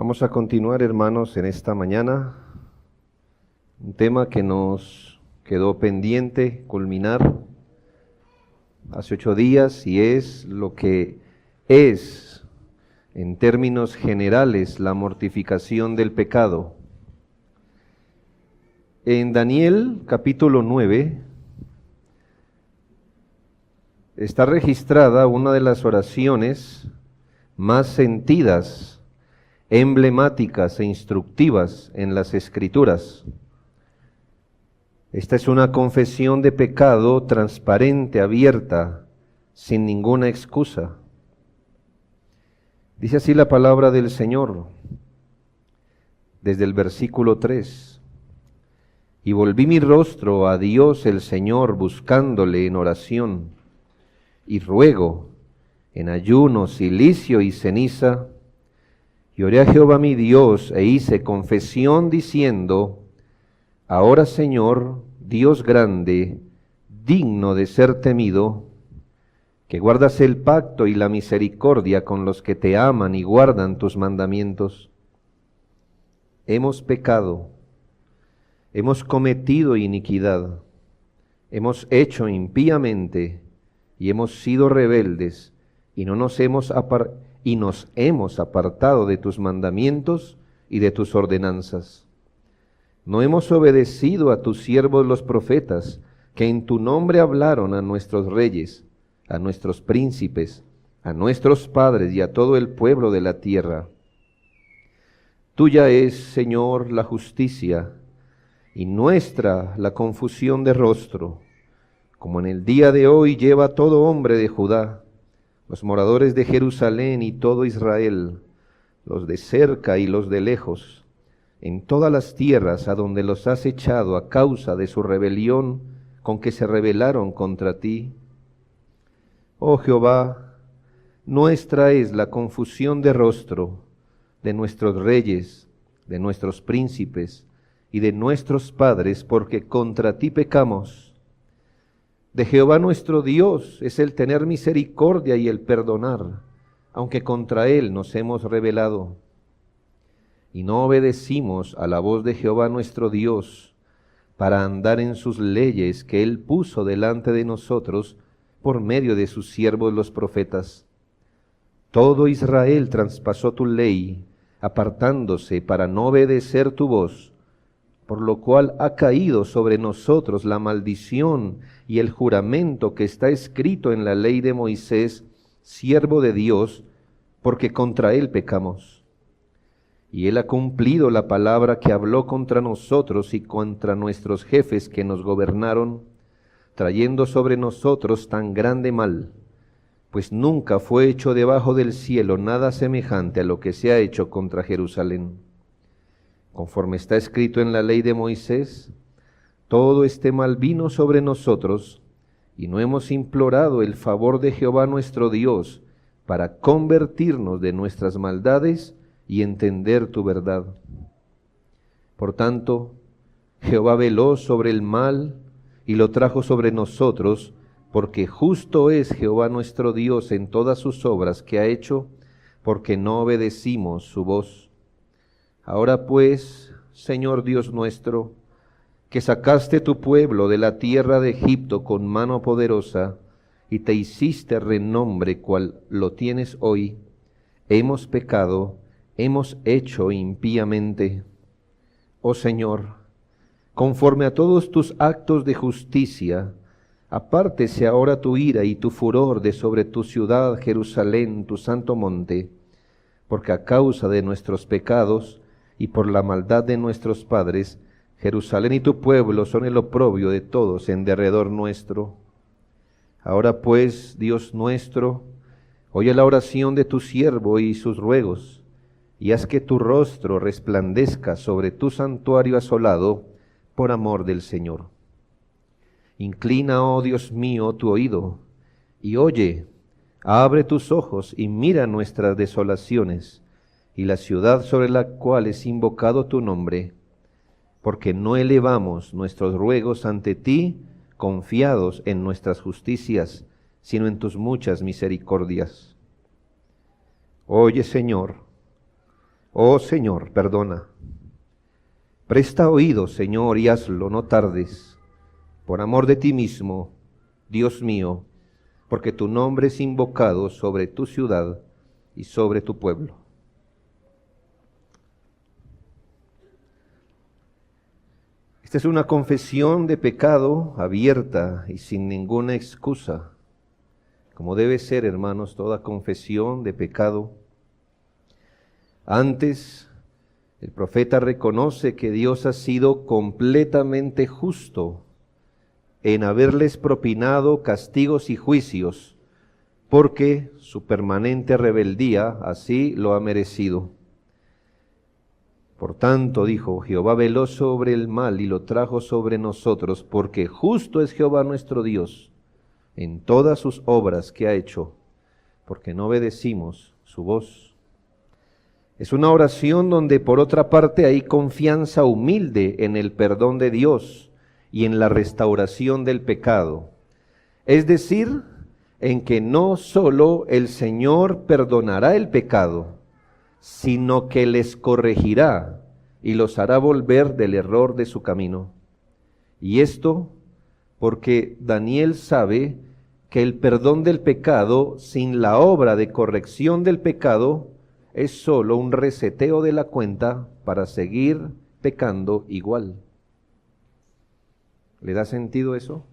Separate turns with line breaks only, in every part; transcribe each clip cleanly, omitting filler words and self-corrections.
Vamos a continuar, hermanos, en esta mañana, un tema que nos quedó pendiente culminar hace 8 días y es lo que es, en términos generales, la mortificación del pecado. En Daniel capítulo 9 está registrada una de las oraciones más sentidas, emblemáticas e instructivas en las Escrituras. Esta es una confesión de pecado transparente, abierta, sin ninguna excusa. Dice así la palabra del Señor, desde el versículo 3. Y volví mi rostro a Dios el Señor, buscándole en oración, y ruego, en ayuno, cilicio y ceniza, y oré a Jehová mi Dios, e hice confesión diciendo: Ahora, Señor, Dios grande, digno de ser temido, que guardas el pacto y la misericordia con los que te aman y guardan tus mandamientos. Hemos pecado, hemos cometido iniquidad, hemos hecho impíamente y hemos sido rebeldes, y nos hemos apartado de tus mandamientos y de tus ordenanzas. No hemos obedecido a tus siervos los profetas, que en tu nombre hablaron a nuestros reyes, a nuestros príncipes, a nuestros padres y a todo el pueblo de la tierra. Tuya es, Señor, la justicia, y nuestra la confusión de rostro, como en el día de hoy lleva todo hombre de Judá, los moradores de Jerusalén y todo Israel, los de cerca y los de lejos, en todas las tierras a donde los has echado a causa de su rebelión con que se rebelaron contra ti. Oh Jehová, nuestra es la confusión de rostro de nuestros reyes, de nuestros príncipes y de nuestros padres, porque contra ti pecamos. De Jehová nuestro Dios es el tener misericordia y el perdonar, aunque contra Él nos hemos rebelado. Y no obedecimos a la voz de Jehová nuestro Dios para andar en sus leyes que Él puso delante de nosotros por medio de sus siervos los profetas. Todo Israel traspasó tu ley, apartándose para no obedecer tu voz, por lo cual ha caído sobre nosotros la maldición y el juramento que está escrito en la ley de Moisés, siervo de Dios, porque contra él pecamos. Y él ha cumplido la palabra que habló contra nosotros y contra nuestros jefes que nos gobernaron, trayendo sobre nosotros tan grande mal, pues nunca fue hecho debajo del cielo nada semejante a lo que se ha hecho contra Jerusalén. Conforme está escrito en la ley de Moisés, todo este mal vino sobre nosotros, y no hemos implorado el favor de Jehová nuestro Dios para convertirnos de nuestras maldades y entender tu verdad. Por tanto, Jehová veló sobre el mal y lo trajo sobre nosotros, porque justo es Jehová nuestro Dios en todas sus obras que ha hecho, porque no obedecimos su voz. Ahora pues, Señor Dios nuestro, que sacaste tu pueblo de la tierra de Egipto con mano poderosa, y te hiciste renombre cual lo tienes hoy, hemos pecado, hemos hecho impíamente. Oh Señor, conforme a todos tus actos de justicia, apártese ahora tu ira y tu furor de sobre tu ciudad Jerusalén, tu santo monte, porque a causa de nuestros pecados y por la maldad de nuestros padres, Jerusalén y tu pueblo son el oprobio de todos en derredor nuestro. Ahora pues, Dios nuestro, oye la oración de tu siervo y sus ruegos, y haz que tu rostro resplandezca sobre tu santuario asolado por amor del Señor. Inclina, oh Dios mío, tu oído, y oye, abre tus ojos y mira nuestras desolaciones, y la ciudad sobre la cual es invocado tu nombre, porque no elevamos nuestros ruegos ante ti, confiados en nuestras justicias, sino en tus muchas misericordias. Oye, Señor, Oh Señor, perdona. Presta oído, Señor, y hazlo, no tardes. Por amor de ti mismo, Dios mío, porque tu nombre es invocado sobre tu ciudad y sobre tu pueblo. Esta es una confesión de pecado abierta y sin ninguna excusa, como debe ser, hermanos, toda confesión de pecado. Antes, el profeta reconoce que Dios ha sido completamente justo en haberles propinado castigos y juicios, porque su permanente rebeldía así lo ha merecido. Por tanto, dijo, Jehová veló sobre el mal y lo trajo sobre nosotros, porque justo es Jehová nuestro Dios en todas sus obras que ha hecho, porque no obedecimos su voz. Es una oración donde por otra parte hay confianza humilde en el perdón de Dios y en la restauración del pecado. Es decir, en que no solo el Señor perdonará el pecado, sino que les corregirá y los hará volver del error de su camino. Y esto porque Daniel sabe que el perdón del pecado sin la obra de corrección del pecado es solo un reseteo de la cuenta para seguir pecando igual. ¿Le da sentido eso?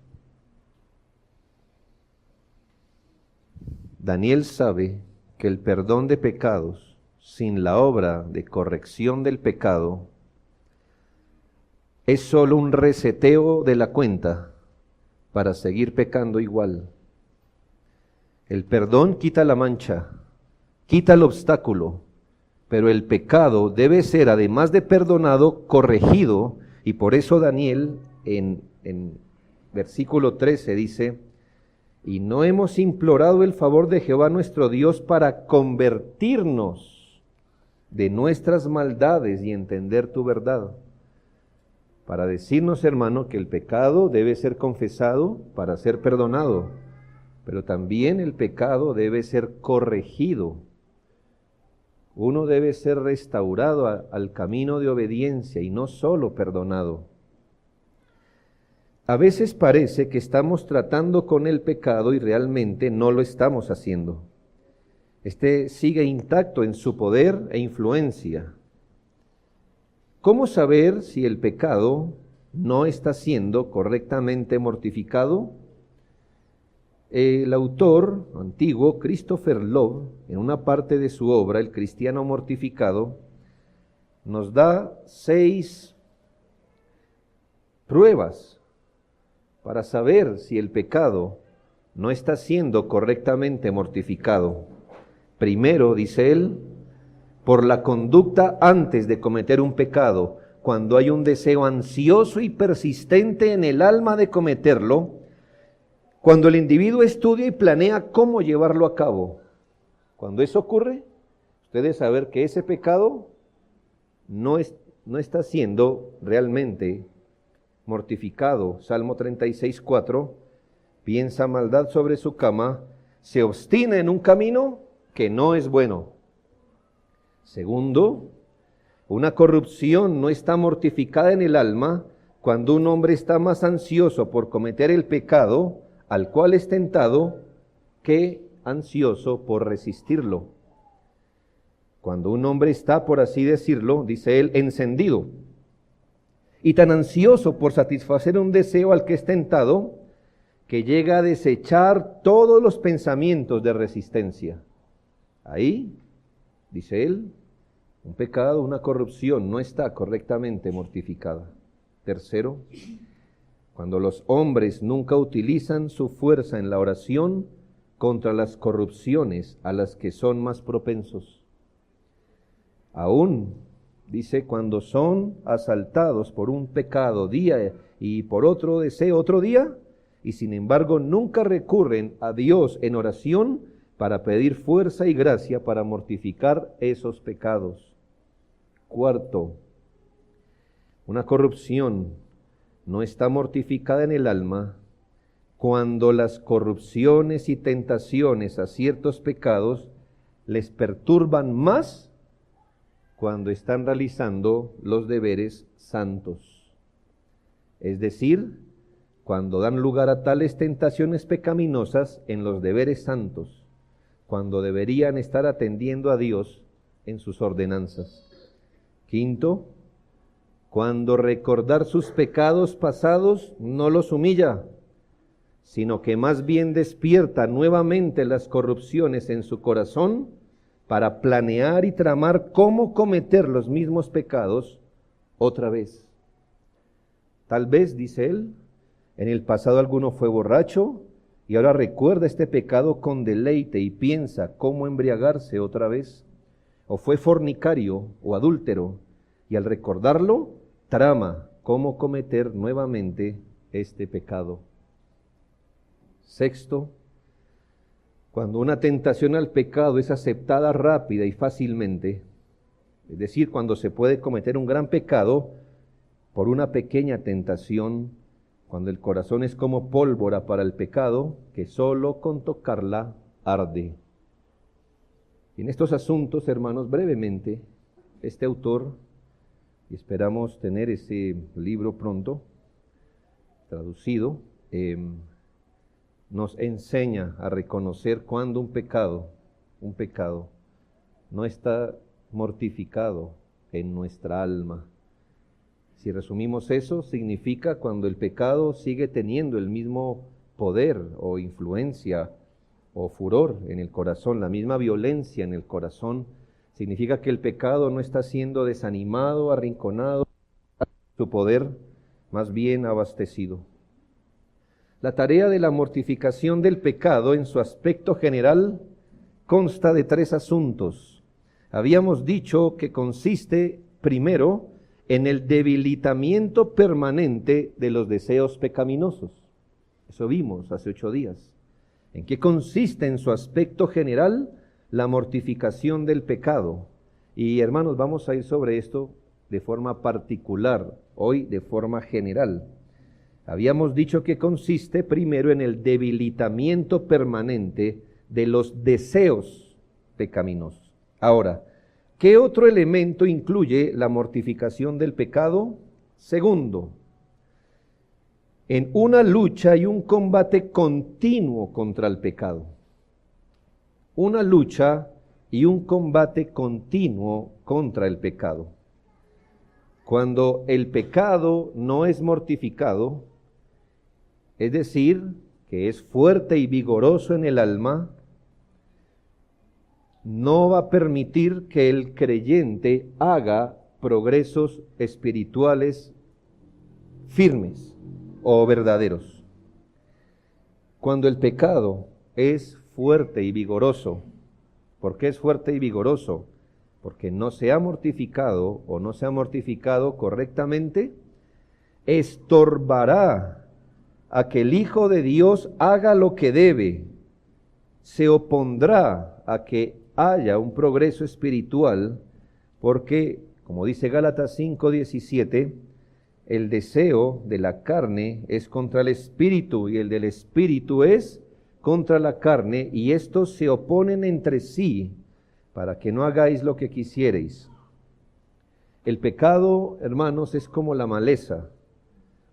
Daniel sabe que el perdón de pecados sin la obra de corrección del pecado es solo un reseteo de la cuenta para seguir pecando igual. El perdón quita la mancha, quita el obstáculo, pero el pecado debe ser, además de perdonado, corregido, y por eso Daniel en versículo 13 dice, y no hemos implorado el favor de Jehová nuestro Dios para convertirnos de nuestras maldades y entender tu verdad. Para decirnos, hermano, que el pecado debe ser confesado para ser perdonado, pero también el pecado debe ser corregido. Uno debe ser restaurado al camino de obediencia y no solo perdonado. A veces parece que estamos tratando con el pecado y realmente no lo estamos haciendo. Este sigue intacto en su poder e influencia. ¿Cómo saber si el pecado no está siendo correctamente mortificado? El autor antiguo, Christopher Loeb, en una parte de su obra, El cristiano mortificado, nos da 6 pruebas para saber si el pecado no está siendo correctamente mortificado. Primero, dice él, por la conducta antes de cometer un pecado, cuando hay un deseo ansioso y persistente en el alma de cometerlo, cuando el individuo estudia y planea cómo llevarlo a cabo. Cuando eso ocurre, usted debe saber que ese pecado no está siendo realmente mortificado. Salmo 36:4, piensa maldad sobre su cama, se obstina en un camino que no es bueno. Segundo, una corrupción no está mortificada en el alma cuando un hombre está más ansioso por cometer el pecado al cual es tentado que ansioso por resistirlo. Cuando un hombre está, por así decirlo, dice él, encendido y tan ansioso por satisfacer un deseo al que es tentado, que llega a desechar todos los pensamientos de resistencia. Ahí, dice él, un pecado, una corrupción no está correctamente mortificada. Tercero, cuando los hombres nunca utilizan su fuerza en la oración contra las corrupciones a las que son más propensos. Aún, dice, cuando son asaltados por un pecado día y por otro deseo otro día, y sin embargo nunca recurren a Dios en oración para pedir fuerza y gracia para mortificar esos pecados. Cuarto, una corrupción no está mortificada en el alma cuando las corrupciones y tentaciones a ciertos pecados les perturban más cuando están realizando los deberes santos. Es decir, cuando dan lugar a tales tentaciones pecaminosas en los deberes santos, cuando deberían estar atendiendo a Dios en sus ordenanzas. Quinto, cuando recordar sus pecados pasados no los humilla, sino que más bien despierta nuevamente las corrupciones en su corazón para planear y tramar cómo cometer los mismos pecados otra vez. Tal vez, dice él, en el pasado alguno fue borracho y ahora recuerda este pecado con deleite y piensa cómo embriagarse otra vez. O fue fornicario o adúltero y al recordarlo trama cómo cometer nuevamente este pecado. Sexto, cuando una tentación al pecado es aceptada rápida y fácilmente, es decir, cuando se puede cometer un gran pecado por una pequeña tentación, cuando el corazón es como pólvora para el pecado, que solo con tocarla arde. Y en estos asuntos, hermanos, brevemente, este autor, y esperamos tener ese libro pronto, traducido, nos enseña a reconocer cuando un pecado no está mortificado en nuestra alma. Si resumimos eso, significa cuando el pecado sigue teniendo el mismo poder o influencia o furor en el corazón, la misma violencia en el corazón, significa que el pecado no está siendo desanimado, arrinconado, su poder más bien abastecido. La tarea de la mortificación del pecado en su aspecto general consta de 3 asuntos. Habíamos dicho que consiste, primero, en el debilitamiento permanente de los deseos pecaminosos. Eso vimos hace 8 días. ¿En qué consiste en su aspecto general la mortificación del pecado? Y hermanos, vamos a ir sobre esto de forma particular, hoy de forma general. Habíamos dicho que consiste primero en el debilitamiento permanente de los deseos pecaminosos. Ahora, ¿qué otro elemento incluye la mortificación del pecado? Segundo, en una lucha y un combate continuo contra el pecado. Una lucha y un combate continuo contra el pecado. Cuando el pecado no es mortificado, es decir, que es fuerte y vigoroso en el alma, no va a permitir que el creyente haga progresos espirituales firmes o verdaderos. Cuando el pecado es fuerte y vigoroso, ¿por qué es fuerte y vigoroso? Porque no se ha mortificado o no se ha mortificado correctamente, estorbará a que el Hijo de Dios haga lo que debe, se opondrá a que haya un progreso espiritual, porque, como dice Gálatas 5:17, el deseo de la carne es contra el espíritu y el del espíritu es contra la carne, y estos se oponen entre sí para que no hagáis lo que quisierais. El pecado, hermanos, es como la maleza.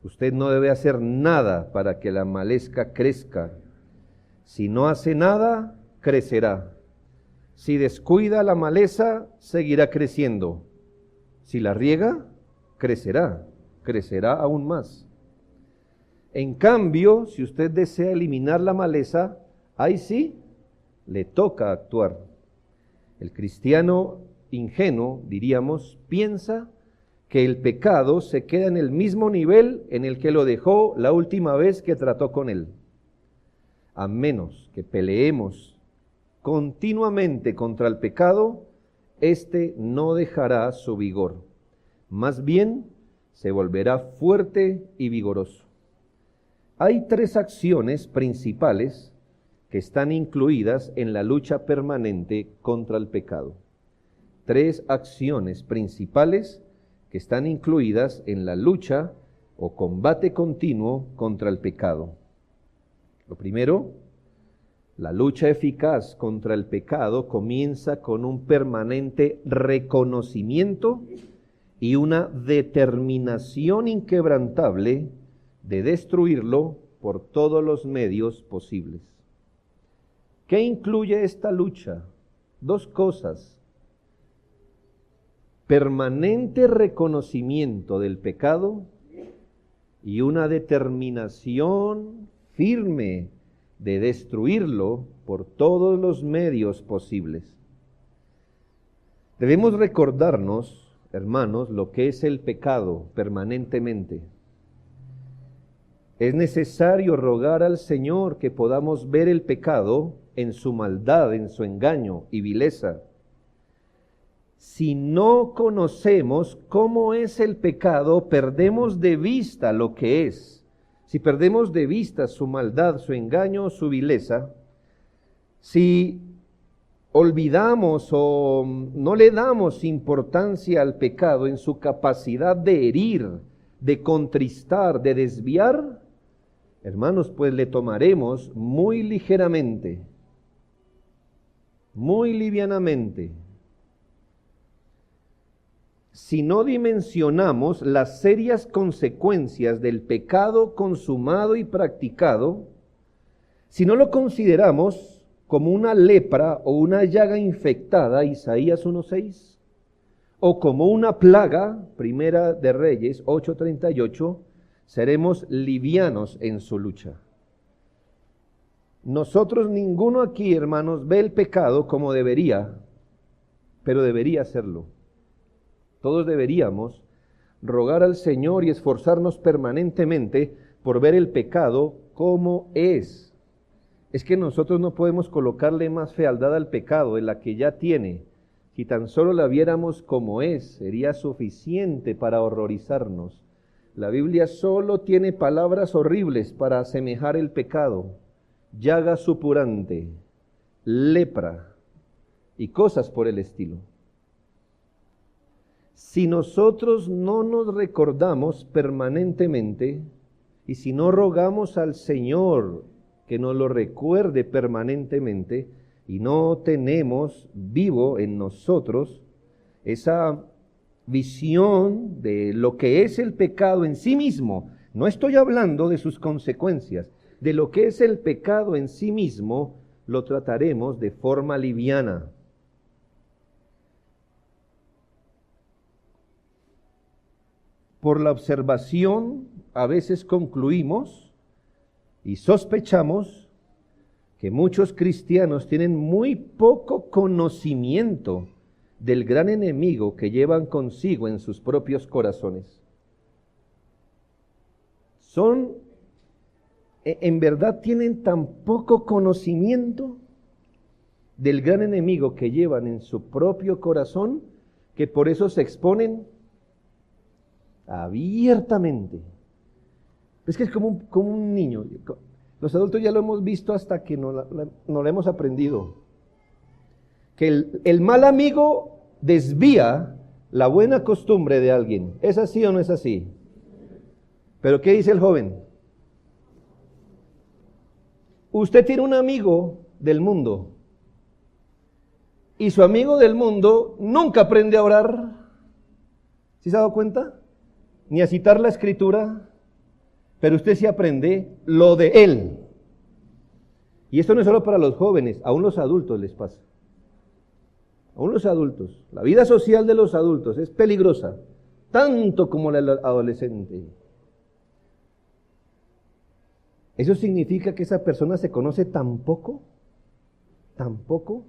Usted no debe hacer nada para que la maleza crezca. Si no hace nada, crecerá. Si descuida la maleza, seguirá creciendo. Si la riega, crecerá aún más. En cambio, si usted desea eliminar la maleza, ahí sí, le toca actuar. El cristiano ingenuo, diríamos, piensa que el pecado se queda en el mismo nivel en el que lo dejó la última vez que trató con él. A menos que peleemos continuamente contra el pecado, éste no dejará su vigor. Más bien, se volverá fuerte y vigoroso. Hay 3 acciones principales que están incluidas en la lucha permanente contra el pecado. 3 acciones principales que están incluidas en la lucha o combate continuo contra el pecado. Lo primero, La lucha eficaz contra el pecado comienza con un permanente reconocimiento y una determinación inquebrantable de destruirlo por todos los medios posibles. ¿Qué incluye esta lucha? Dos cosas: permanente reconocimiento del pecado y una determinación firme de destruirlo por todos los medios posibles. Debemos recordarnos, hermanos, lo que es el pecado permanentemente. Es necesario rogar al Señor que podamos ver el pecado en su maldad, en su engaño y vileza. Si no conocemos cómo es el pecado, perdemos de vista lo que es. Si perdemos de vista su maldad, su engaño, su vileza, si olvidamos o no le damos importancia al pecado en su capacidad de herir, de contristar, de desviar, hermanos, pues le tomaremos muy ligeramente, muy livianamente. Si no dimensionamos las serias consecuencias del pecado consumado y practicado, si no lo consideramos como una lepra o una llaga infectada, Isaías 1:6, o como una plaga, Primera de Reyes 8:38, seremos livianos en su lucha. Nosotros, ninguno aquí, hermanos, ve el pecado como debería, pero debería hacerlo. Todos deberíamos rogar al Señor y esforzarnos permanentemente por ver el pecado como es. Es que nosotros no podemos colocarle más fealdad al pecado de la que ya tiene. Si tan solo la viéramos como es, sería suficiente para horrorizarnos. La Biblia solo tiene palabras horribles para asemejar el pecado: llaga supurante, lepra y cosas por el estilo. Si nosotros no nos recordamos permanentemente y si no rogamos al Señor que nos lo recuerde permanentemente y no tenemos vivo en nosotros esa visión de lo que es el pecado en sí mismo, no estoy hablando de sus consecuencias, de lo que es el pecado en sí mismo, lo trataremos de forma liviana. Por la observación, a veces concluimos y sospechamos que muchos cristianos tienen muy poco conocimiento del gran enemigo que llevan consigo en sus propios corazones. En verdad tienen tan poco conocimiento del gran enemigo que llevan en su propio corazón, que por eso se exponen abiertamente. Es que es como un niño. Los adultos ya lo hemos visto hasta que no lo hemos aprendido. Que el mal amigo desvía la buena costumbre de alguien. ¿Es así o no es así? Pero ¿qué dice el joven? Usted tiene un amigo del mundo y su amigo del mundo nunca aprende a orar. ¿Sí se ha dado cuenta? Ni a citar la escritura, pero usted sí aprende lo de él. Y esto no es solo para los jóvenes, aún los adultos les pasa. Aún los adultos. La vida social de los adultos es peligrosa, tanto como la del adolescente. ¿Eso significa que esa persona se conoce tan poco? ¿Tan poco?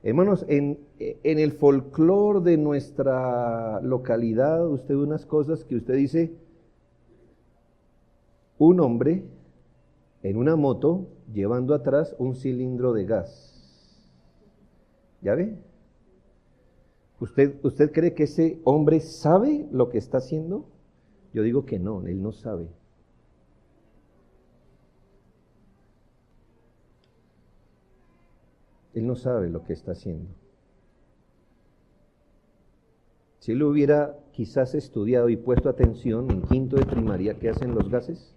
Hermanos, en el folclore de nuestra localidad, usted ve unas cosas que usted dice: un hombre en una moto llevando atrás un cilindro de gas. ¿Ya ve? ¿Usted cree que ese hombre sabe lo que está haciendo? Yo digo que no, él no sabe. Él no sabe lo que está haciendo. Si él hubiera quizás estudiado y puesto atención en quinto de primaria, ¿qué hacen los gases?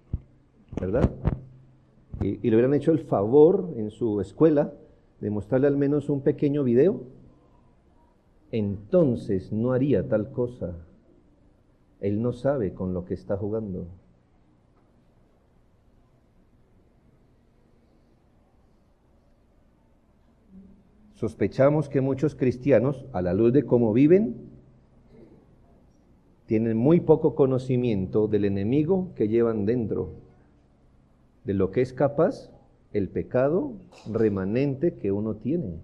¿Verdad? y le hubieran hecho el favor en su escuela de mostrarle al menos un pequeño video, entonces no haría tal cosa. Él no sabe con lo que está jugando. Sospechamos que muchos cristianos, a la luz de cómo viven, tienen muy poco conocimiento del enemigo que llevan dentro, de lo que es capaz el pecado remanente que uno tiene.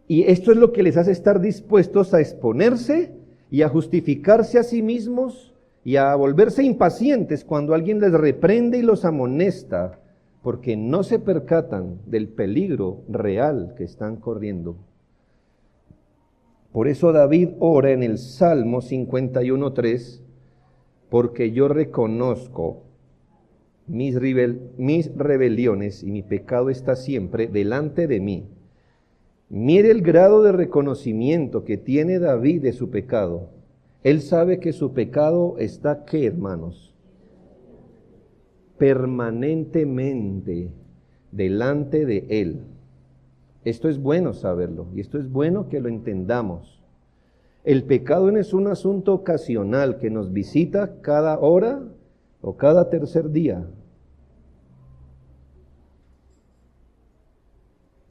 Y esto es lo que les hace estar dispuestos a exponerse y a justificarse a sí mismos y a volverse impacientes cuando alguien les reprende y los amonesta, porque no se percatan del peligro real que están corriendo. Por eso David ora en el Salmo 51:3, porque yo reconozco mis rebeliones y mi pecado está siempre delante de mí. Mire el grado de reconocimiento que tiene David de su pecado. Él sabe que su pecado está, ¿qué, hermanos? Permanentemente delante de él. Esto es bueno saberlo y esto es bueno que lo entendamos. El pecado no es un asunto ocasional que nos visita cada hora o cada tercer día.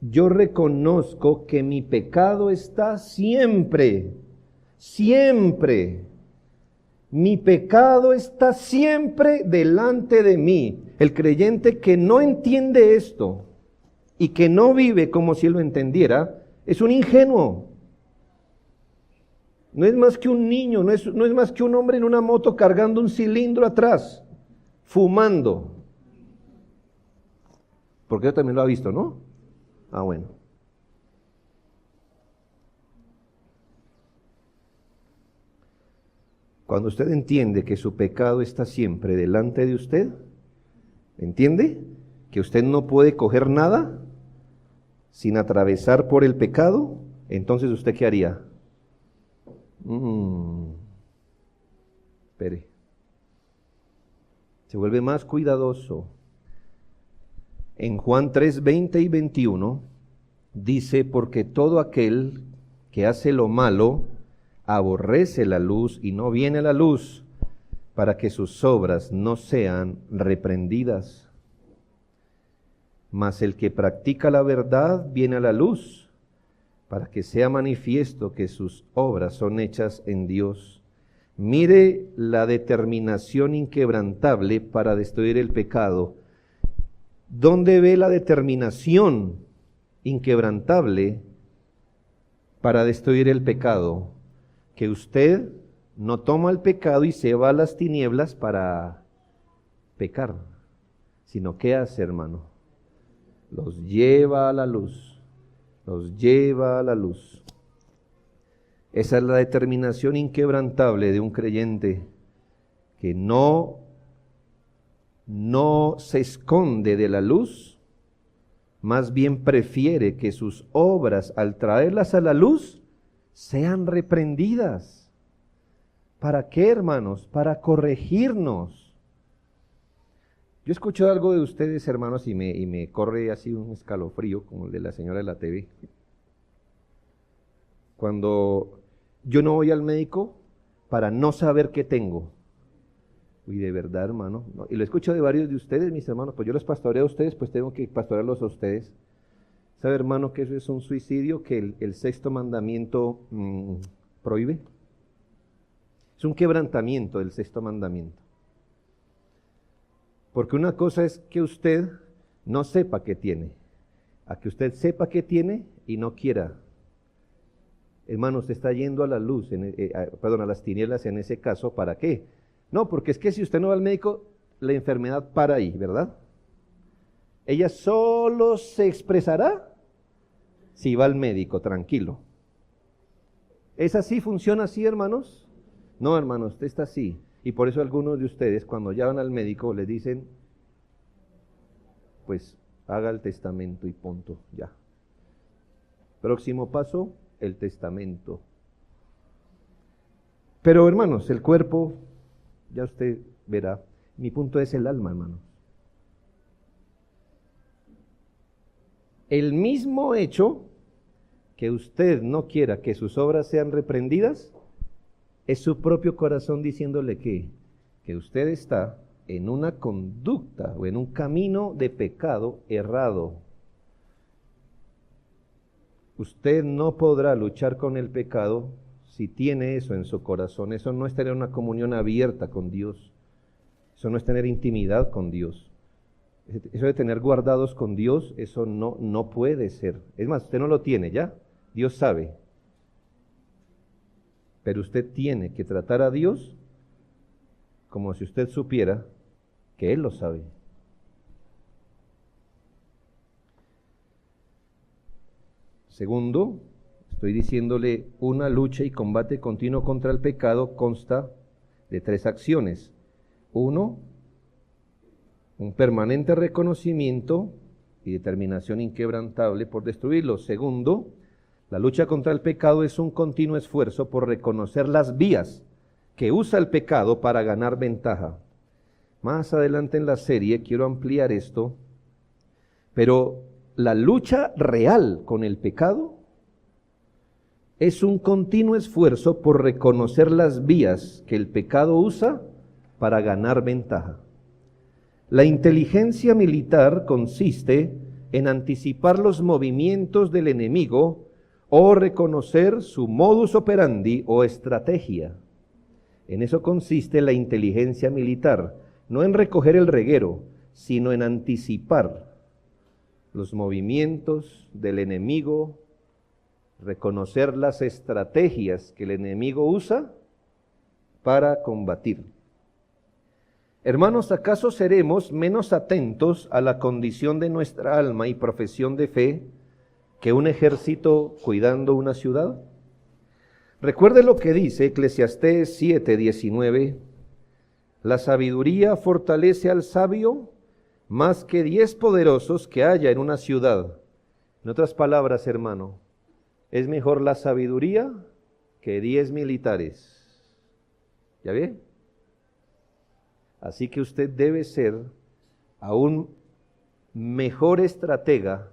Yo reconozco que mi pecado está siempre, siempre. Mi pecado está siempre delante de mí. El creyente que no entiende esto y que no vive como si lo entendiera, es un ingenuo. No es más que un niño, no es más que un hombre en una moto cargando un cilindro atrás, fumando. Porque yo también lo ha visto, ¿no? Ah, bueno. Cuando usted entiende que su pecado está siempre delante de usted, ¿entiende? Que usted no puede coger nada sin atravesar por el pecado, entonces ¿usted qué haría? Espere. Se vuelve más cuidadoso. En Juan 3, 20 y 21 dice, porque todo aquel que hace lo malo aborrece la luz y no viene a la luz para que sus obras no sean reprendidas. Mas el que practica la verdad viene a la luz para que sea manifiesto que sus obras son hechas en Dios. Mire la determinación inquebrantable para destruir el pecado. ¿Dónde ve la determinación inquebrantable para destruir el pecado? Que usted no toma el pecado y se va a las tinieblas para pecar, sino ¿qué hace, hermano? Los lleva a la luz, los lleva a la luz. Esa es la determinación inquebrantable de un creyente que no se esconde de la luz, más bien prefiere que sus obras, al traerlas a la luz, sean reprendidas. ¿Para qué, hermanos? Para corregirnos. Yo escucho algo de ustedes, hermanos, y me corre así un escalofrío, como el de la señora de la TV. Cuando yo no voy al médico para no saber qué tengo. Uy, de verdad, hermano. No, y lo escucho de varios de ustedes, mis hermanos. Pues yo los pastoreo a ustedes, pues tengo que pastorearlos a ustedes. ¿Sabe, hermano, que eso es un suicidio que el sexto mandamiento prohíbe? Es un quebrantamiento del sexto mandamiento. Porque una cosa es que usted no sepa qué tiene, a que usted sepa qué tiene y no quiera. Hermano, usted está yendo a la luz, a las tinieblas en ese caso, ¿para qué? No, porque es que si usted no va al médico, la enfermedad para ahí, ¿verdad? Ella solo se expresará si va al médico, tranquilo. ¿Es así? ¿Funciona así, hermanos? No, hermanos, usted está así. Y por eso algunos de ustedes, cuando ya van al médico, le dicen, pues, haga el testamento y punto, ya. Próximo paso, el testamento. Pero, hermanos, el cuerpo, ya usted verá, mi punto es el alma, hermanos. El mismo hecho que usted no quiera que sus obras sean reprendidas, es su propio corazón diciéndole que usted está en una conducta o en un camino de pecado errado. Usted no podrá luchar con el pecado si tiene eso en su corazón. Eso no es tener una comunión abierta con Dios. Eso no es tener intimidad con Dios. Eso de tener guardados con Dios, eso no puede ser. Es más, usted no lo tiene ya. Dios sabe. Pero usted tiene que tratar a Dios como si usted supiera que Él lo sabe. Segundo, estoy diciéndole, una lucha y combate continuo contra el pecado consta de 3 acciones. 1, un permanente reconocimiento y determinación inquebrantable por destruirlo. Segundo, la lucha contra el pecado es un continuo esfuerzo por reconocer las vías que usa el pecado para ganar ventaja. Más adelante en la serie quiero ampliar esto, pero la lucha real con el pecado es un continuo esfuerzo por reconocer las vías que el pecado usa para ganar ventaja. La inteligencia militar consiste en anticipar los movimientos del enemigo o reconocer su modus operandi o estrategia. En eso consiste la inteligencia militar, no en recoger el reguero, sino en anticipar los movimientos del enemigo, reconocer las estrategias que el enemigo usa para combatir. Hermanos, ¿acaso seremos menos atentos a la condición de nuestra alma y profesión de fe que un ejército cuidando una ciudad? Recuerde lo que dice Eclesiastés 7:19, la sabiduría fortalece al sabio más que 10 poderosos que haya en una ciudad. En otras palabras, hermano, es mejor la sabiduría que 10 militares. ¿Ya ve? Así que usted debe ser aún mejor estratega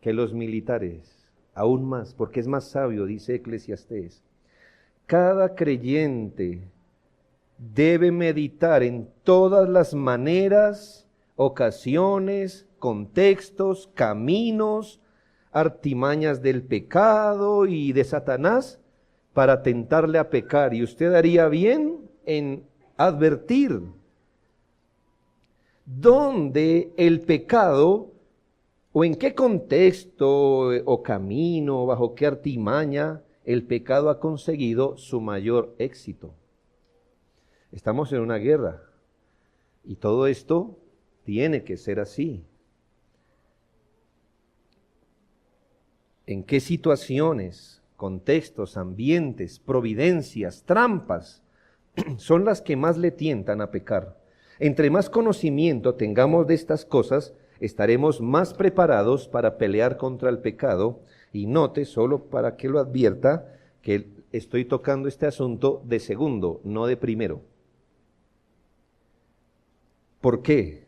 que los militares, aún más, porque es más sabio, dice Eclesiastés. Cada creyente debe meditar en todas las maneras, ocasiones, contextos, caminos, artimañas del pecado y de Satanás para tentarle a pecar. Y usted haría bien en advertir dónde el pecado o en qué contexto o camino, bajo qué artimaña el pecado ha conseguido su mayor éxito. Estamos en una guerra y todo esto tiene que ser así. ¿En qué situaciones, contextos, ambientes, providencias, trampas son las que más le tientan a pecar? Entre más conocimiento tengamos de estas cosas, estaremos más preparados para pelear contra el pecado. Y note, solo para que lo advierta, que estoy tocando este asunto de segundo, no de primero. ¿Por qué?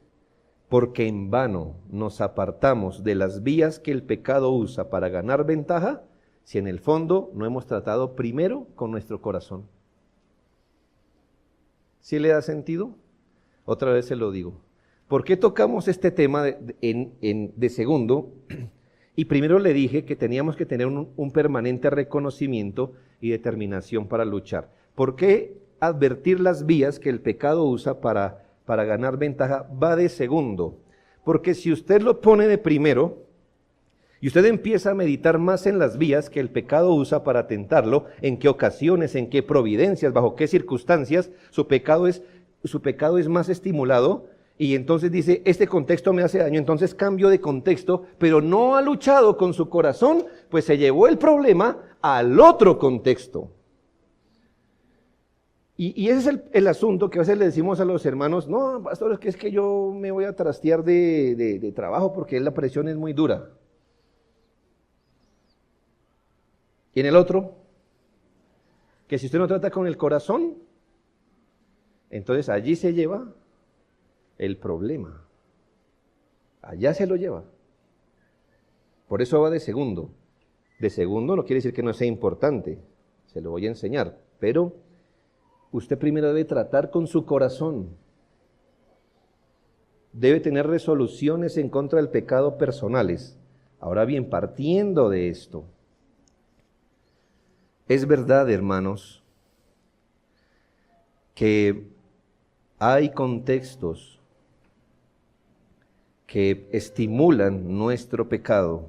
Porque en vano nos apartamos de las vías que el pecado usa para ganar ventaja, si en el fondo no hemos tratado primero con nuestro corazón. ¿Sí le da sentido? Otra vez se lo digo. ¿Por qué tocamos este tema de segundo? Y primero le dije que teníamos que tener un permanente reconocimiento y determinación para luchar. ¿Por qué advertir las vías que el pecado usa para ganar ventaja va de segundo? Porque si usted lo pone de primero y usted empieza a meditar más en las vías que el pecado usa para tentarlo, en qué ocasiones, en qué providencias, bajo qué circunstancias su pecado es más estimulado, y entonces dice, este contexto me hace daño, entonces cambio de contexto, pero no ha luchado con su corazón, pues se llevó el problema al otro contexto. Y ese es el asunto que a veces le decimos a los hermanos, no, pastor, es que yo me voy a trastear de trabajo porque la presión es muy dura. Y en el otro, que si usted no trata con el corazón, entonces allí se lleva el problema. Allá se lo lleva. Por eso va de segundo. De segundo no quiere decir que no sea importante, se lo voy a enseñar, pero usted primero debe tratar con su corazón. Debe tener resoluciones en contra del pecado personales. Ahora bien, partiendo de esto, es verdad, hermanos, que hay contextos que estimulan nuestro pecado.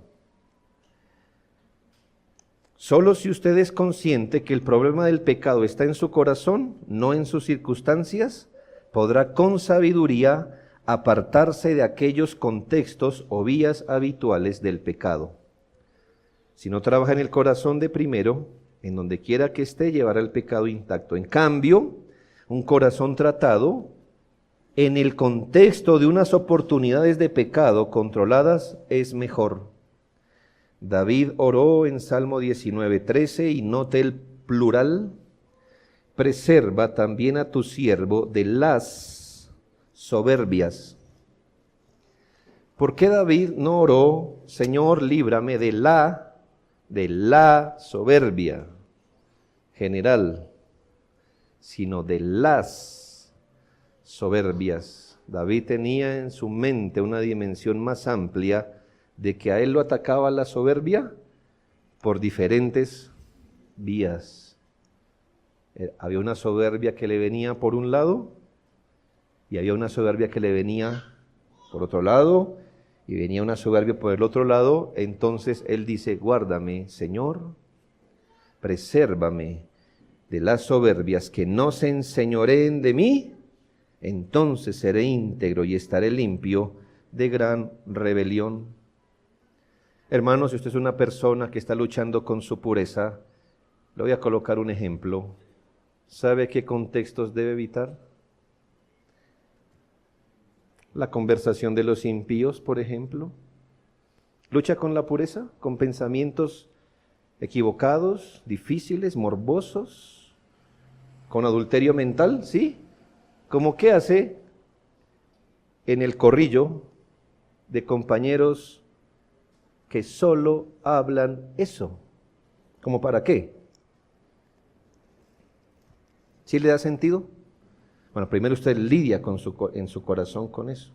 Solo si usted es consciente que el problema del pecado está en su corazón, no en sus circunstancias, podrá con sabiduría apartarse de aquellos contextos o vías habituales del pecado. Si no trabaja en el corazón de primero, en donde quiera que esté, llevará el pecado intacto. En cambio, un corazón tratado en el contexto de unas oportunidades de pecado controladas es mejor. David oró en Salmo 19:13 y note el plural: preserva también a tu siervo de las soberbias. ¿Por qué David no oró, Señor, líbrame de la soberbia general, sino de las soberbias? David tenía en su mente una dimensión más amplia de que a él lo atacaba la soberbia por diferentes vías. Había una soberbia que le venía por un lado y había una soberbia que le venía por otro lado y venía una soberbia por el otro lado. Entonces él dice: guárdame, Señor, presérvame de las soberbias, que no se enseñoreen de mí, entonces seré íntegro y estaré limpio de gran rebelión. Hermanos, si usted es una persona que está luchando con su pureza, le voy a colocar un ejemplo. ¿Sabe qué contextos debe evitar? La conversación de los impíos, por ejemplo. ¿Lucha con la pureza? ¿Con pensamientos equivocados, difíciles, morbosos? ¿Con adulterio mental? ¿Sí? ¿Cómo qué hace en el corrillo de compañeros que solo hablan eso? ¿Cómo para qué? ¿Sí le da sentido? Bueno, primero usted lidia en su corazón con eso,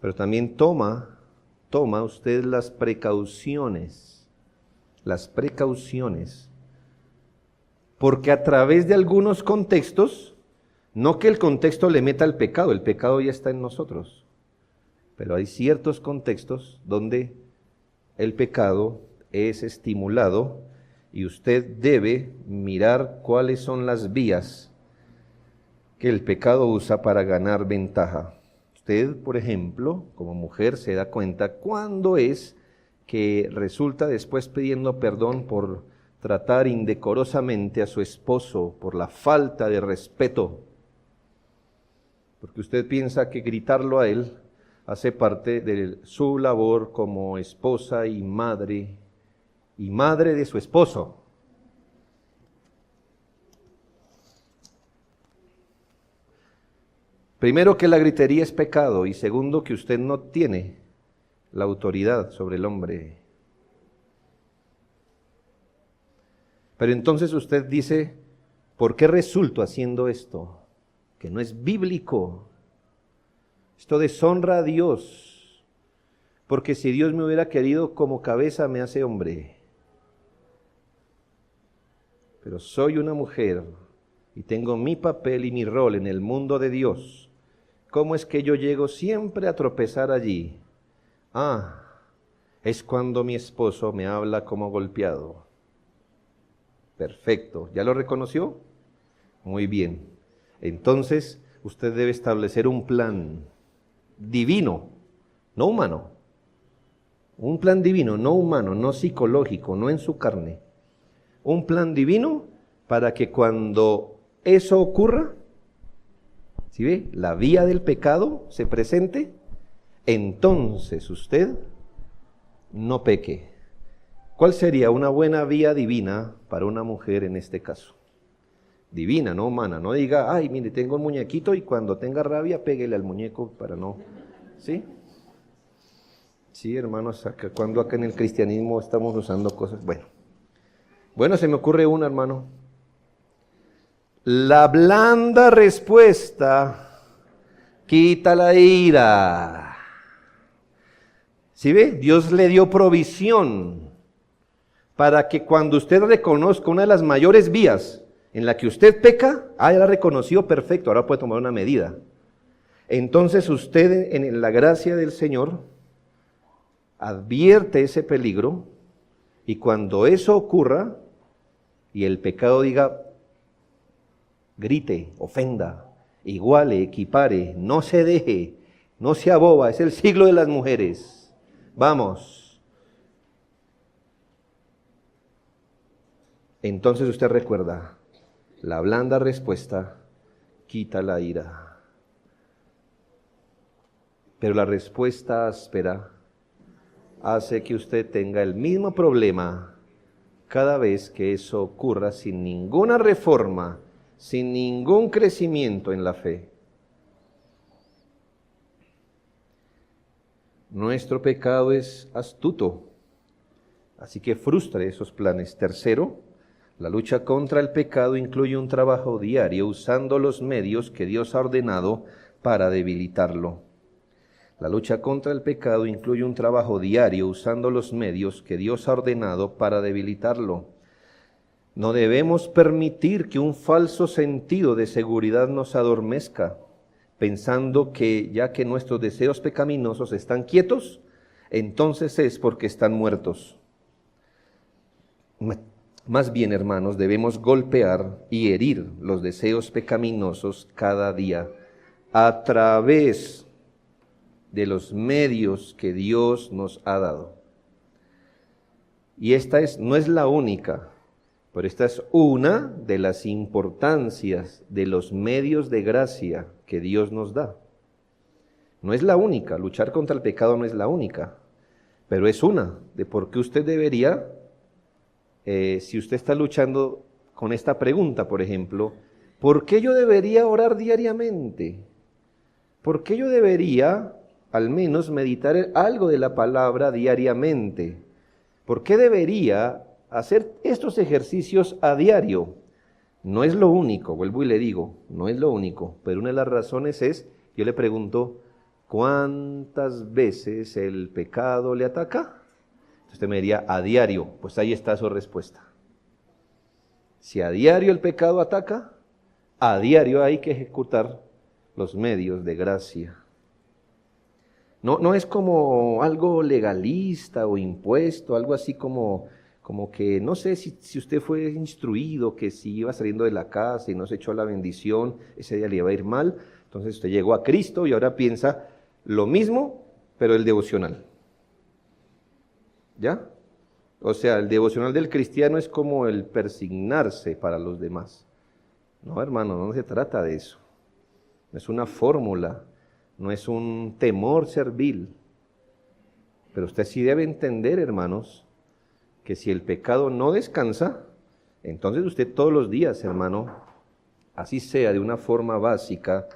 pero también toma usted las precauciones, porque a través de algunos contextos, no que el contexto le meta el pecado ya está en nosotros, pero hay ciertos contextos donde el pecado es estimulado y usted debe mirar cuáles son las vías que el pecado usa para ganar ventaja. Usted, por ejemplo, como mujer, se da cuenta cuándo es que resulta después pidiendo perdón por tratar indecorosamente a su esposo, por la falta de respeto, porque usted piensa que gritarlo a él hace parte de su labor como esposa y madre de su esposo. Primero, que la gritería es pecado, y segundo, que usted no tiene la autoridad sobre el hombre. Pero entonces usted dice: ¿por qué resulto haciendo esto? Que no es bíblico. Esto deshonra a Dios, porque si Dios me hubiera querido como cabeza, me hace hombre. Pero soy una mujer y tengo mi papel y mi rol en el mundo de Dios. ¿Cómo es que yo llego siempre a tropezar allí? Es cuando mi esposo me habla como golpeado. Perfecto, ¿ya lo reconoció? Muy bien. Entonces, usted debe establecer un plan divino, no humano. Un plan divino, no humano, no psicológico, no en su carne. Un plan divino para que cuando eso ocurra, ¿sí ve? La vía del pecado se presente, entonces usted no peque. ¿Cuál sería una buena vía divina para una mujer en este caso? Divina, no humana. No diga: ay, mire, tengo un muñequito y cuando tenga rabia, péguele al muñeco para no. ¿Sí? Sí, hermanos, cuando acá en el cristianismo estamos usando cosas. Bueno, se me ocurre una, hermano. La blanda respuesta quita la ira. ¿Sí ve? Dios le dio provisión para que cuando usted reconozca una de las mayores vías en la que usted peca, ya la reconoció, perfecto, ahora puede tomar una medida. Entonces usted en la gracia del Señor advierte ese peligro y cuando eso ocurra y el pecado diga, grite, ofenda, iguale, equipare, no se deje, no se aboba, es el siglo de las mujeres. Vamos. Entonces usted recuerda, la blanda respuesta quita la ira. Pero la respuesta áspera hace que usted tenga el mismo problema cada vez que eso ocurra sin ninguna reforma, sin ningún crecimiento en la fe. Nuestro pecado es astuto, así que frustra esos planes. Tercero, la lucha contra el pecado incluye un trabajo diario usando los medios que Dios ha ordenado para debilitarlo. La lucha contra el pecado incluye un trabajo diario usando los medios que Dios ha ordenado para debilitarlo. No debemos permitir que un falso sentido de seguridad nos adormezca, pensando que ya que nuestros deseos pecaminosos están quietos, entonces es porque están muertos. Más bien, hermanos, debemos golpear y herir los deseos pecaminosos cada día a través de los medios que Dios nos ha dado. Y esta no es la única, pero esta es una de las importancias de los medios de gracia que Dios nos da. No es la única, luchar contra el pecado no es la única, pero es una de por qué usted debería, si usted está luchando con esta pregunta, por ejemplo, ¿por qué yo debería orar diariamente? ¿Por qué yo debería al menos meditar algo de la palabra diariamente? ¿Por qué debería hacer estos ejercicios a diario? No es lo único, vuelvo y le digo, no es lo único, pero una de las razones es, yo le pregunto, ¿cuántas veces el pecado le ataca? Usted me diría, a diario, pues ahí está su respuesta. Si a diario el pecado ataca, a diario hay que ejecutar los medios de gracia. No es como algo legalista o impuesto, algo así como que, no sé si usted fue instruido que si iba saliendo de la casa y no se echó la bendición, ese día le iba a ir mal. Entonces usted llegó a Cristo y ahora piensa lo mismo, pero el devocional. ¿Ya? O sea, el devocional del cristiano es como el persignarse para los demás. No, hermano, no se trata de eso. No es una fórmula, no es un temor servil. Pero usted sí debe entender, hermanos, que si el pecado no descansa, entonces usted todos los días, hermano, así sea de una forma básica,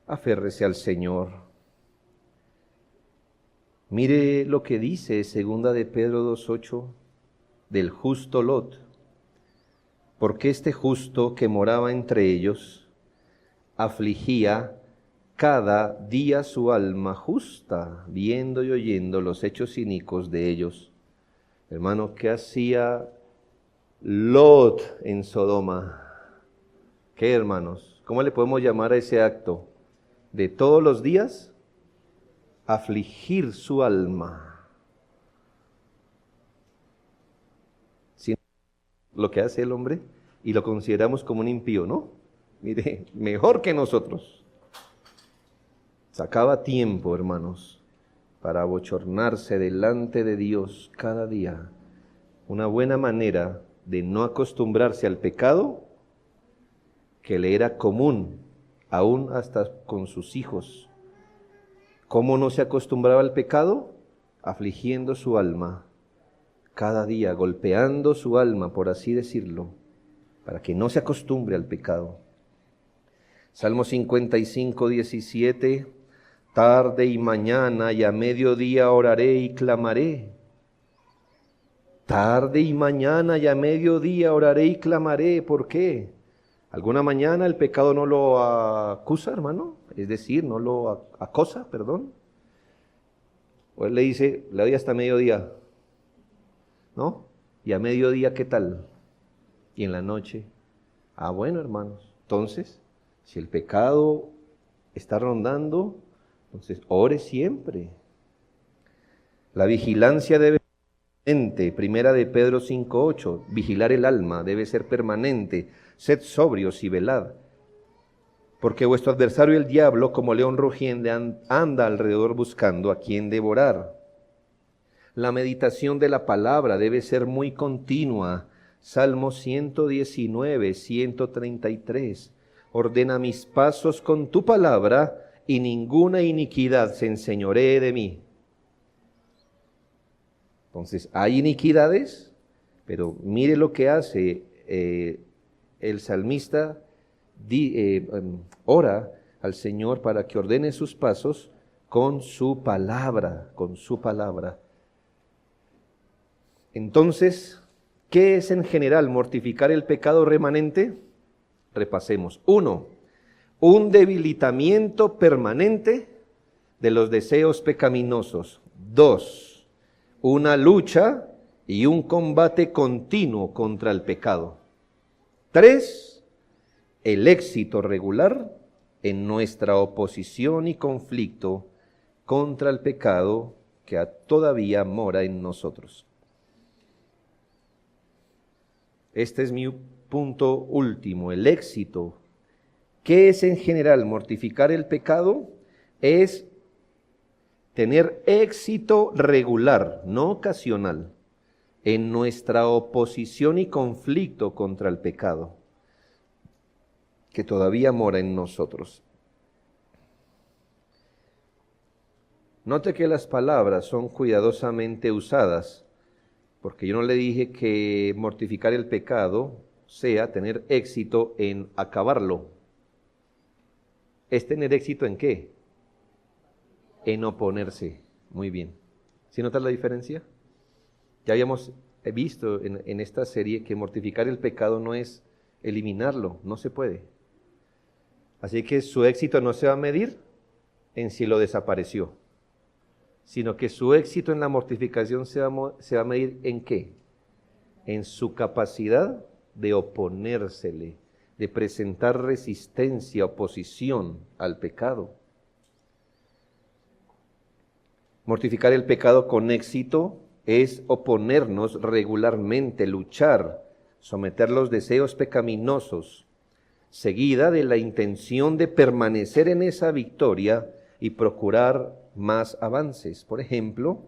aférrese al Señor. Mire lo que dice 2 de Pedro 2:8 del justo Lot. Porque este justo que moraba entre ellos afligía cada día su alma justa, viendo y oyendo los hechos cínicos de ellos. Hermano, ¿qué hacía Lot en Sodoma? ¿Qué, hermanos? ¿Cómo le podemos llamar a ese acto? De todos los días, afligir su alma. ¿Sí? Lo que hace el hombre y lo consideramos como un impío, ¿no? Mire, mejor que nosotros. Sacaba tiempo, hermanos, para abochornarse delante de Dios cada día. Una buena manera de no acostumbrarse al pecado que le era común, aún hasta con sus hijos. ¿Cómo no se acostumbraba al pecado? Afligiendo su alma, cada día, golpeando su alma, por así decirlo, para que no se acostumbre al pecado. Salmo 55, 17, Tarde y mañana y a mediodía oraré y clamaré. Tarde y mañana y a mediodía oraré y clamaré. ¿Por qué? ¿Alguna mañana el pecado no lo acusa, hermano? Es decir, no lo acosa, perdón. O él le dice, le doy hasta mediodía, ¿no? Y a mediodía, ¿qué tal? Y en la noche. Ah, bueno, hermanos. Entonces, si el pecado está rondando, entonces ore siempre. La vigilancia debe ser permanente. Primera de Pedro 5:8. Vigilar el alma debe ser permanente. Sed sobrios y velad. Porque vuestro adversario el diablo, como león rugiente, anda alrededor buscando a quien devorar. La meditación de la palabra debe ser muy continua. Salmo 119, 133. Ordena mis pasos con tu palabra y ninguna iniquidad se enseñoree de mí. Entonces, hay iniquidades, pero mire lo que hace el salmista. Ora al Señor para que ordene sus pasos con su palabra, con su palabra. Entonces, ¿qué es en general mortificar el pecado remanente? Repasemos. 1. Un debilitamiento permanente de los deseos pecaminosos. 2. Una lucha y un combate continuo contra el pecado. 3. El éxito regular en nuestra oposición y conflicto contra el pecado que todavía mora en nosotros. Este es mi punto último, el éxito. ¿Qué es en general mortificar el pecado? Es tener éxito regular, no ocasional, en nuestra oposición y conflicto contra el pecado que todavía mora en nosotros. Note que las palabras son cuidadosamente usadas, porque yo no le dije que mortificar el pecado sea tener éxito en acabarlo. ¿Es tener éxito en qué? En oponerse. Muy bien. ¿Sí notas la diferencia? Ya habíamos visto en esta serie que mortificar el pecado no es eliminarlo, no se puede. Así que su éxito no se va a medir en si lo desapareció, sino que su éxito en la mortificación se va a medir en qué? En su capacidad de oponérsele, de presentar resistencia, oposición al pecado. Mortificar el pecado con éxito es oponernos regularmente, luchar, someter los deseos pecaminosos, seguida de la intención de permanecer en esa victoria y procurar más avances. Por ejemplo,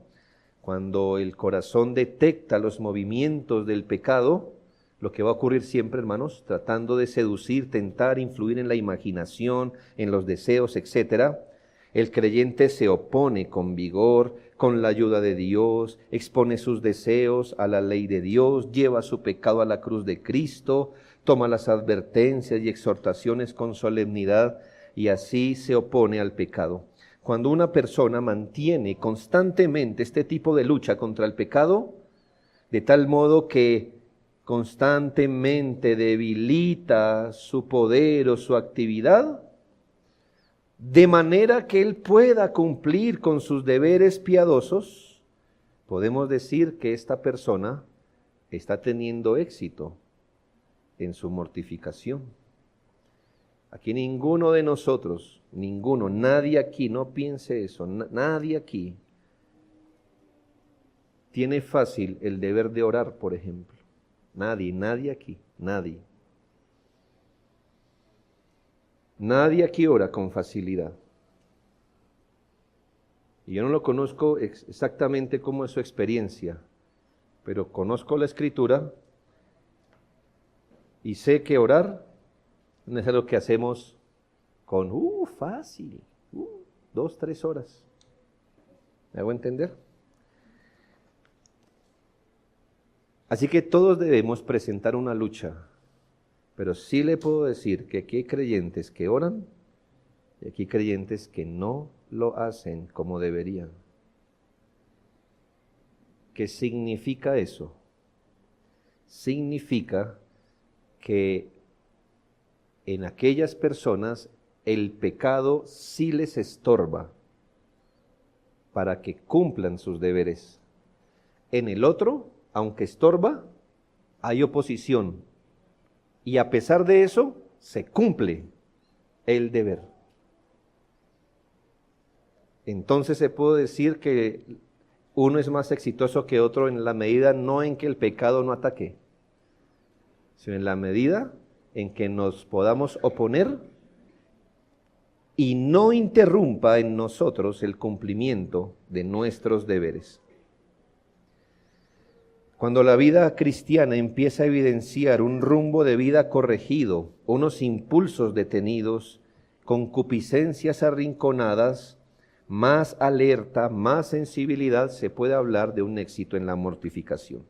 cuando el corazón detecta los movimientos del pecado, lo que va a ocurrir siempre, hermanos, tratando de seducir, tentar, influir en la imaginación, en los deseos, etc., el creyente se opone con vigor, con la ayuda de Dios, expone sus deseos a la ley de Dios, lleva su pecado a la cruz de Cristo, toma las advertencias y exhortaciones con solemnidad y así se opone al pecado. Cuando una persona mantiene constantemente este tipo de lucha contra el pecado, de tal modo que constantemente debilita su poder o su actividad, de manera que él pueda cumplir con sus deberes piadosos, podemos decir que esta persona está teniendo éxito en su mortificación. Aquí ninguno de nosotros, nadie aquí, no piense eso, nadie aquí tiene fácil el deber de orar, por ejemplo. Nadie aquí, nadie. Nadie aquí ora con facilidad. Y yo no lo conozco exactamente cómo es su experiencia, pero conozco la Escritura y sé que orar no es algo que hacemos con, fácil, 2, 3 horas. ¿Me hago entender? Así que todos debemos presentar una lucha. Pero sí le puedo decir que aquí hay creyentes que oran y aquí hay creyentes que no lo hacen como deberían. ¿Qué significa eso? Significa que en aquellas personas el pecado sí les estorba para que cumplan sus deberes. En el otro, aunque estorba, hay oposición. Y a pesar de eso, se cumple el deber. Entonces se puede decir que uno es más exitoso que otro en la medida no en que el pecado no ataque, sino en la medida en que nos podamos oponer y no interrumpa en nosotros el cumplimiento de nuestros deberes. Cuando la vida cristiana empieza a evidenciar un rumbo de vida corregido, unos impulsos detenidos, concupiscencias arrinconadas, más alerta, más sensibilidad, se puede hablar de un éxito en la mortificación.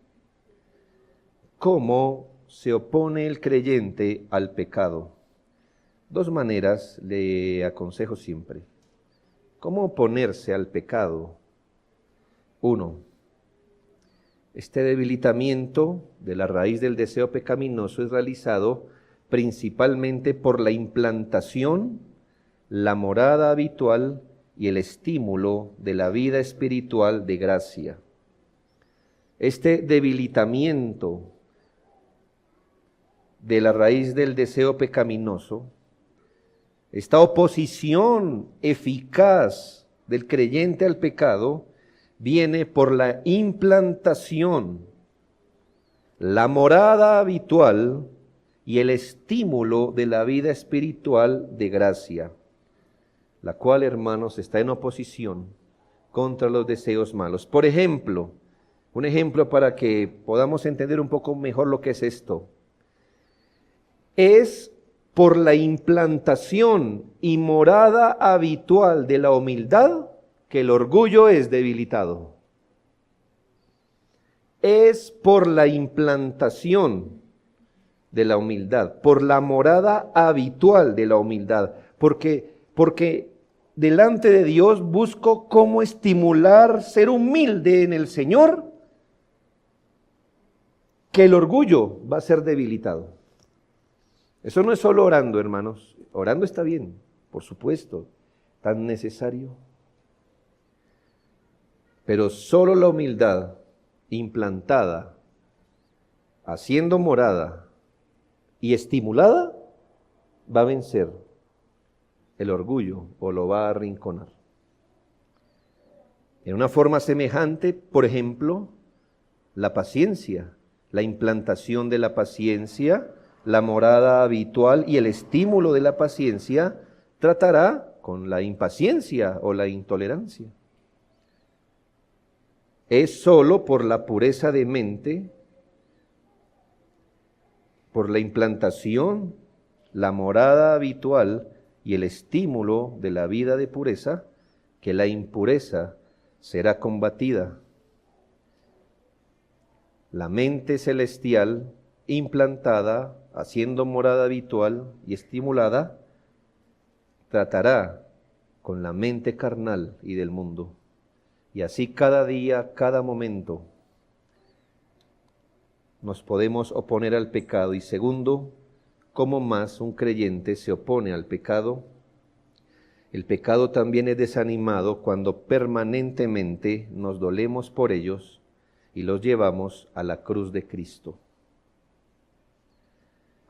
¿Cómo se opone el creyente al pecado? Dos maneras le aconsejo siempre. ¿Cómo oponerse al pecado? Uno, este debilitamiento de la raíz del deseo pecaminoso es realizado principalmente por la implantación, la morada habitual y el estímulo de la vida espiritual de gracia. Este debilitamiento de la raíz del deseo pecaminoso, esta oposición eficaz del creyente al pecado, viene por la implantación, la morada habitual y el estímulo de la vida espiritual de gracia, la cual, hermanos, está en oposición contra los deseos malos. Por ejemplo, un ejemplo para que podamos entender un poco mejor lo que es esto. Es por la implantación y morada habitual de la humildad que el orgullo es debilitado. Es por la implantación de la humildad, por la morada habitual de la humildad, porque delante de Dios busco cómo estimular ser humilde en el Señor, que el orgullo va a ser debilitado. Eso no es solo orando, hermanos. Orando está bien, por supuesto, tan necesario. Pero solo la humildad implantada, haciendo morada y estimulada, va a vencer el orgullo o lo va a arrinconar. En una forma semejante, por ejemplo, la paciencia, la implantación de la paciencia, la morada habitual y el estímulo de la paciencia tratará con la impaciencia o la intolerancia. Es sólo por la pureza de mente, por la implantación, la morada habitual y el estímulo de la vida de pureza, que la impureza será combatida. La mente celestial implantada, haciendo morada habitual y estimulada, tratará con la mente carnal y del mundo. Y así cada día, cada momento, nos podemos oponer al pecado. Y segundo, ¿cómo más un creyente se opone al pecado? El pecado también es desanimado cuando permanentemente nos dolemos por ellos y los llevamos a la cruz de Cristo.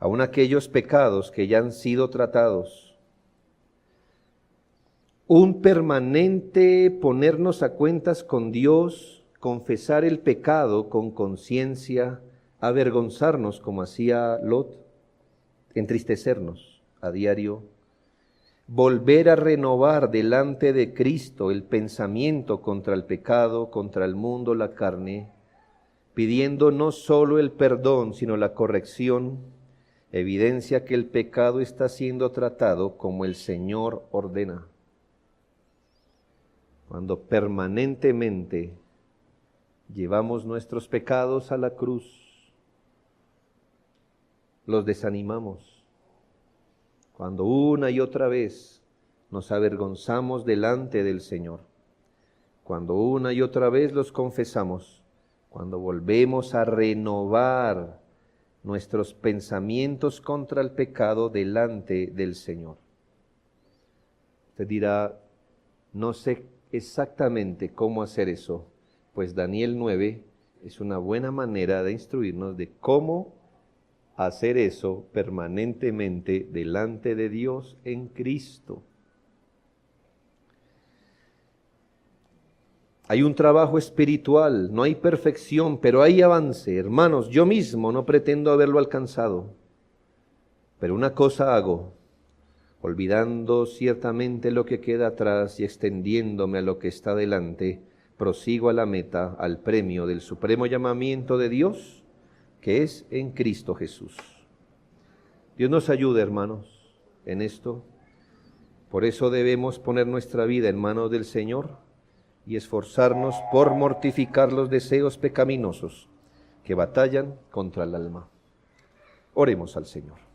Aun aquellos pecados que ya han sido tratados, un permanente ponernos a cuentas con Dios, confesar el pecado con conciencia, avergonzarnos como hacía Lot, entristecernos a diario, volver a renovar delante de Cristo el pensamiento contra el pecado, contra el mundo, la carne, pidiendo no solo el perdón, sino la corrección, evidencia que el pecado está siendo tratado como el Señor ordena. Cuando permanentemente llevamos nuestros pecados a la cruz, los desanimamos. Cuando una y otra vez nos avergonzamos delante del Señor. Cuando una y otra vez los confesamos, cuando volvemos a renovar nuestros pensamientos contra el pecado delante del Señor. Usted dirá, no sé exactamente cómo hacer eso, pues Daniel 9 es una buena manera de instruirnos de cómo hacer eso permanentemente delante de Dios en Cristo. Hay un trabajo espiritual, no hay perfección, pero hay avance. Hermanos, yo mismo no pretendo haberlo alcanzado, pero una cosa hago, olvidando ciertamente lo que queda atrás y extendiéndome a lo que está delante, prosigo a la meta, al premio del supremo llamamiento de Dios, que es en Cristo Jesús. Dios nos ayude, hermanos, en esto. Por eso debemos poner nuestra vida en manos del Señor y esforzarnos por mortificar los deseos pecaminosos que batallan contra el alma. Oremos al Señor.